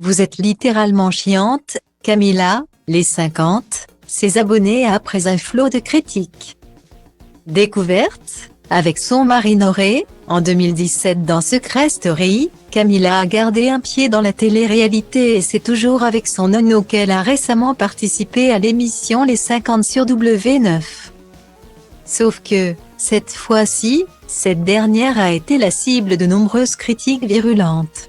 Vous êtes littéralement chiante, Camilla, les 50, ses abonnés après un flot de critiques. Découverte, avec son mari Noré, en 2017 dans Secret Story, Camilla a gardé un pied dans la télé-réalité et c'est toujours avec son nono qu'elle a récemment participé à l'émission Les 50 sur W9. Sauf que, cette fois-ci, cette dernière a été la cible de nombreuses critiques virulentes.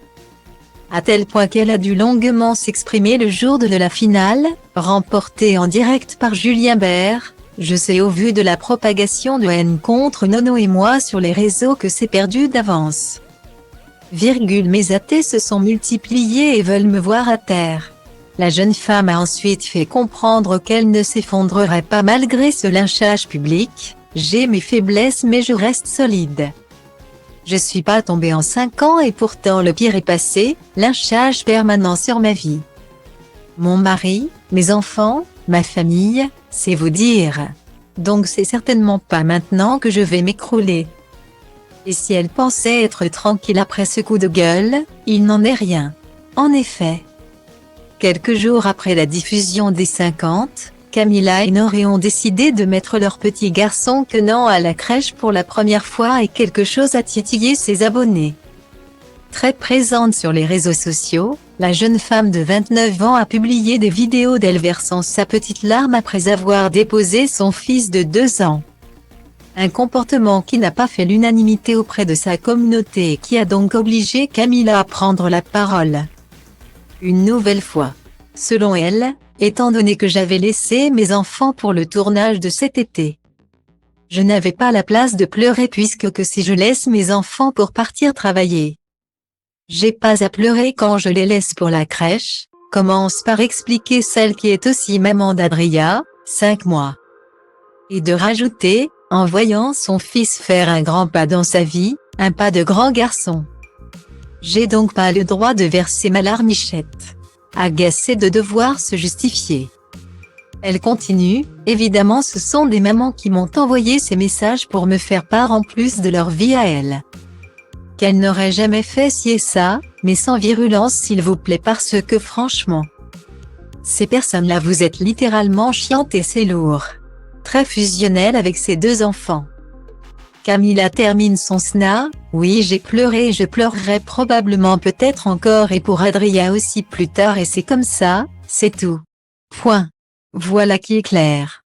À tel point qu'elle a dû longuement s'exprimer le jour de la finale, remportée en direct par Julien Bert. Je sais au vu de la propagation de haine contre Nono et moi sur les réseaux que c'est perdu d'avance. Mes athées se sont multipliés et veulent me voir à terre. La jeune femme a ensuite fait comprendre qu'elle ne s'effondrerait pas malgré ce lynchage public. J'ai mes faiblesses mais je reste solide. Je suis pas tombée en 5 ans et pourtant le pire est passé, lynchage permanent sur ma vie. Mon mari, mes enfants, ma famille, c'est vous dire. Donc c'est certainement pas maintenant que je vais m'écrouler. Et si elle pensait être tranquille après ce coup de gueule, il n'en est rien. En effet. Quelques jours après la diffusion des 50, Camilla et Noré ont décidé de mettre leur petit garçon Kenan à la crèche pour la première fois et quelque chose a titillé ses abonnés. Très présente sur les réseaux sociaux, la jeune femme de 29 ans a publié des vidéos d'elle versant sa petite larme après avoir déposé son fils de 2 ans. Un comportement qui n'a pas fait l'unanimité auprès de sa communauté et qui a donc obligé Camilla à prendre la parole. Une nouvelle fois. Selon elle, étant donné que j'avais laissé mes enfants pour le tournage de cet été. Je n'avais pas la place de pleurer puisque que si je laisse mes enfants pour partir travailler. J'ai pas à pleurer quand je les laisse pour la crèche, commence par expliquer celle qui est aussi maman d'Adria, 5 mois. Et de rajouter, en voyant son fils faire un grand pas dans sa vie, un pas de grand garçon. J'ai donc pas le droit de verser ma larmichette. Agacée de devoir se justifier. Elle continue, évidemment ce sont des mamans qui m'ont envoyé ces messages pour me faire part en plus de leur vie à elles. Qu'elles n'auraient jamais fait ci et ça, mais sans virulence s'il vous plaît parce que franchement. Ces personnes-là vous êtes littéralement chiantes et c'est lourd. Très fusionnel avec ses 2 enfants. Camilla termine son sna, oui j'ai pleuré et je pleurerai probablement peut-être encore et pour Adria aussi plus tard et c'est comme ça, c'est tout. Point. Voilà qui est clair.